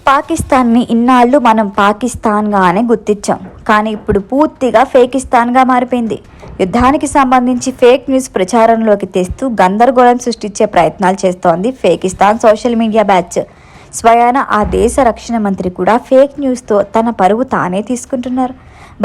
పాకిస్తాన్ని ఇన్నాళ్ళు మనం పాకిస్తాన్గానే గుర్తించాం, కానీ ఇప్పుడు పూర్తిగా ఫేకిస్తాన్గా మారిపోయింది. యుద్ధానికి సంబంధించి ఫేక్ న్యూస్ ప్రచారంలోకి తెస్తూ గందరగోళం సృష్టించే ప్రయత్నాలు చేస్తోంది ఫేకిస్తాన్ సోషల్ మీడియా బ్యాచ్. స్వయాన ఆ దేశ రక్షణ మంత్రి కూడా ఫేక్ న్యూస్తో తన పరువు తానే తీసుకుంటున్నారు.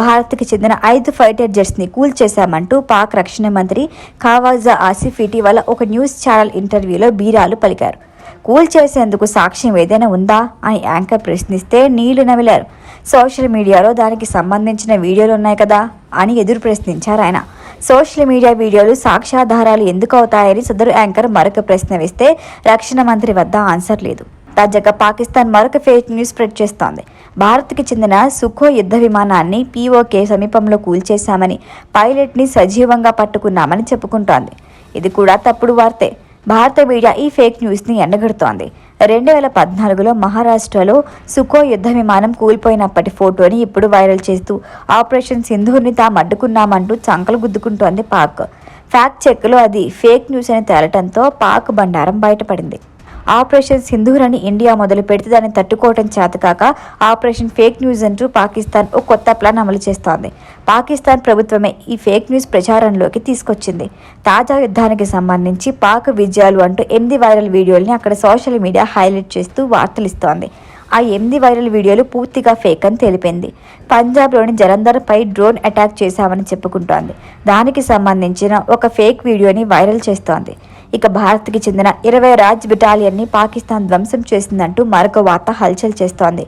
భారత్కి చెందిన 5 ఫైటర్ జెట్స్ని కూల్చేశామంటూ పాక్ రక్షణ మంత్రి ఖవాజా ఆసిఫ్ ఇటీవల ఒక న్యూస్ ఛానల్ ఇంటర్వ్యూలో బీరాలు పలికారు. కూల్చేసేందుకు సాక్ష్యం ఏదైనా ఉందా అని యాంకర్ ప్రశ్నిస్తే నీళ్లు నమిలారు. సోషల్ మీడియాలో దానికి సంబంధించిన వీడియోలు ఉన్నాయి కదా అని ఎదురు ప్రశ్నించారు ఆయన. సోషల్ మీడియా వీడియోలు సాక్ష్యాధారాలు ఎందుకు అవుతాయని సదరు యాంకర్ మరొక ప్రశ్న వేస్తే రక్షణ మంత్రి వద్ద ఆన్సర్ లేదు. తాజాగా పాకిస్తాన్ మరొక ఫేక్ న్యూస్ స్ప్రెడ్ చేస్తోంది. భారత్కి చెందిన సుఖోయ్ యుద్ధ విమానాన్ని POK సమీపంలో కూల్చేశామని, పైలట్ని సజీవంగా పట్టుకున్నామని చెప్పుకుంటోంది. ఇది కూడా తప్పుడు వార్తే. భారత మీడియా ఈ ఫేక్ న్యూస్ని ఎండగడుతోంది. 2014లో మహారాష్ట్రలో సుఖోయ్ యుద్ధ విమానం కూలిపోయినప్పటి ఫోటోని ఇప్పుడు వైరల్ చేస్తూ ఆపరేషన్ సింధూర్ని తాము అడ్డుకున్నామంటూ చంకలు గుద్దుకుంటోంది పాక్. ఫ్యాక్ట్ చెక్లో అది ఫేక్ న్యూస్ అని తేలటంతో పాక్ బండారం బయటపడింది. ఆపరేషన్ సింధూర్ అని ఇండియా మొదలు పెడితే దాన్ని తట్టుకోవటం చేతకాక ఆపరేషన్ ఫేక్ న్యూస్ అంటూ పాకిస్తాన్ ఓ కొత్త ప్లాన్ అమలు చేస్తోంది. పాకిస్తాన్ ప్రభుత్వమే ఈ ఫేక్ న్యూస్ ప్రచారంలోకి తీసుకొచ్చింది. తాజా యుద్ధానికి సంబంధించి పాక్ విజయాలు అంటూ 8 వైరల్ వీడియోల్ని అక్కడ సోషల్ మీడియా హైలైట్ చేస్తూ వార్తలిస్తోంది. ఆ 8 వైరల్ వీడియోలు పూర్తిగా ఫేక్ అని తెలిపింది. పంజాబ్లోని జలంధర్పై డ్రోన్ అటాక్ చేశామని చెప్పుకుంటోంది. దానికి సంబంధించిన ఒక ఫేక్ వీడియోని వైరల్ చేస్తోంది. ఇక భారత్కి చెందిన 20 రాజ్ బెటాలియన్ని పాకిస్తాన్ ధ్వంసం చేసిందంటూ మరొక వార్త హల్చల్ చేస్తోంది.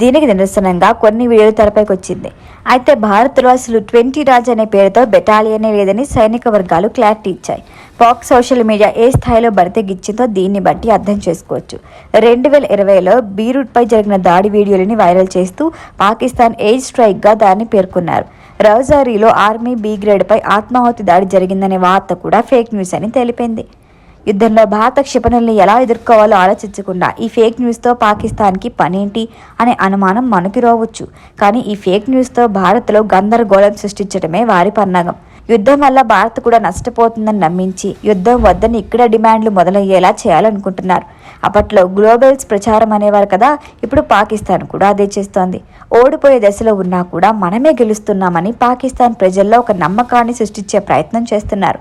దీనికి నిరసనంగా కొన్ని వీడియోలు తెరపైకి వచ్చింది. అయితే భారత్లో అసలు 20 రాజ్ అనే పేరుతో బెటాలియనే లేదని సైనిక వర్గాలు క్లారిటీ ఇచ్చాయి. పాక్ సోషల్ మీడియా ఏ స్థాయిలో బరితెగించిందో దీన్ని బట్టి అర్థం చేసుకోవచ్చు. 2020లో బీరూట్పై జరిగిన దాడి వీడియోలని వైరల్ చేస్తూ పాకిస్తాన్ ఎయిర్ స్ట్రైక్గా దాన్ని పేర్కొన్నారు. రౌజారీలో ఆర్మీ B గ్రేడ్పై ఆత్మాహుతి దాడి జరిగిందనే వార్త కూడా ఫేక్ న్యూస్ అని తెలిపింది. యుద్ధంలో భారత క్షిపణుల్ని ఎలా ఎదుర్కోవాలో ఆలోచించకుండా ఈ ఫేక్ న్యూస్తో పాకిస్తాన్కి పనేంటి అనే అనుమానం మనకి రావచ్చు. కానీ ఈ ఫేక్ న్యూస్తో భారత్లో గందరగోళం సృష్టించడమే వారి పన్నాగం. యుద్ధం వల్ల భారత్ కూడా నష్టపోతుందని నమ్మించి యుద్ధం వద్దని ఇక్కడ డిమాండ్లు మొదలయ్యేలా చేయాలనుకుంటున్నారు. అప్పట్లో గ్లోబల్స్ ప్రచారం అనేవారు కదా, ఇప్పుడు పాకిస్తాన్ కూడా అదే చేస్తోంది. ఓడిపోయే దశలో ఉన్నా కూడా మనమే గెలుస్తున్నామని పాకిస్తాన్ ప్రజల్లో ఒక నమ్మకాన్ని సృష్టించే ప్రయత్నం చేస్తున్నారు.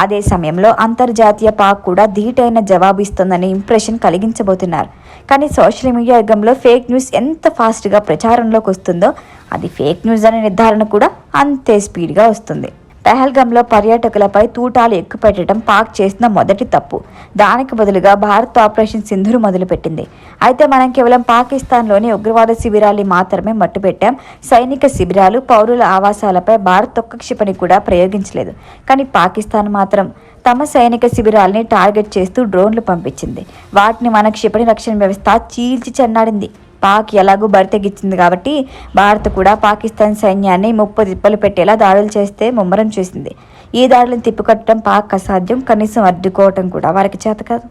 అదే సమయంలో అంతర్జాతీయ పాక్ కూడా ధీటైన జవాబు ఇస్తుందని ఇంప్రెషన్ కలిగించబోతున్నారు. కానీ సోషల్ మీడియా యుగంలో ఫేక్ న్యూస్ ఎంత ఫాస్ట్గా ప్రచారంలోకి వస్తుందో అది ఫేక్ న్యూస్ అనే నిర్ధారణ కూడా అంతే స్పీడ్గా వస్తుంది. పెహల్గాంలో పర్యాటకులపై తూటాలు ఎక్కుపెట్టడం పాక్ చేసిన మొదటి తప్పు. దానికి బదులుగా భారత్ ఆపరేషన్ సింధూర్ మొదలుపెట్టింది. అయితే మనం కేవలం పాకిస్తాన్లోని ఉగ్రవాద శిబిరాల్ని మాత్రమే మట్టుపెట్టాం. సైనిక శిబిరాలు, పౌరుల ఆవాసాలపై భారత్ ఒక్క క్షిపణి కూడా ప్రయోగించలేదు. కానీ పాకిస్తాన్ మాత్రం తమ సైనిక శిబిరాల్ని టార్గెట్ చేస్తూ డ్రోన్లు పంపించింది. వాటిని మన క్షిపణి రక్షణ వ్యవస్థ చీల్చి చెన్నాడింది. పాక్ ఎలాగూ బరితెగించింది కాబట్టి భారత్ కూడా పాకిస్తాన్ సైన్యాన్ని ముప్పు తిప్పలు పెట్టేలా దాడులు చేస్తే ముమ్మరం చేసింది. ఈ దాడులను తిప్పికొట్టడం పాక్ అసాధ్యం, కనీసం అడ్డుకోవటం కూడా వారికి చేత కాదు.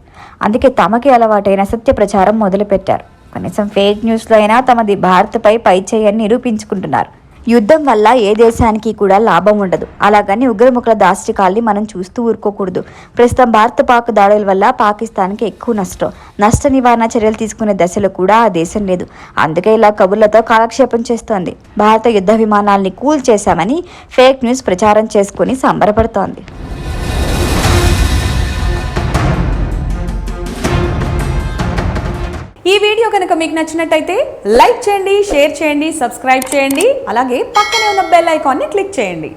అందుకే తమకి అలవాటైన సత్య ప్రచారం మొదలుపెట్టారు. కనీసం ఫేక్ న్యూస్లో అయినా తమది భారత్పై పైచేయని నిరూపించుకుంటున్నారు. యుద్ధం వల్ల ఏ దేశానికి కూడా లాభం ఉండదు. అలాగని ఉగ్రముఖుల దాష్టికాల్ని మనం చూస్తూ ఊరుకోకూడదు. ప్రస్తుతం భారత పాక్ దాడుల వల్ల పాకిస్తాన్కి ఎక్కువ నష్ట నివారణ చర్యలు తీసుకునే దశలో కూడా ఆ దేశం లేదు. అందుకే ఇలా కబుర్లతో కాలక్షేపం చేస్తోంది. భారత యుద్ధ విమానాల్ని కూల్చేశామని ఫేక్ న్యూస్ ప్రచారం చేసుకుని సంబరపడుతోంది. ఈ వీడియో కనుక మీకు నచ్చినట్టయితే లైక్ చేయండి, షేర్ చేయండి, సబ్స్క్రైబ్ చేయండి. అలాగే పక్కనే ఉన్న బెల్ ఐకాన్ని క్లిక్ చేయండి.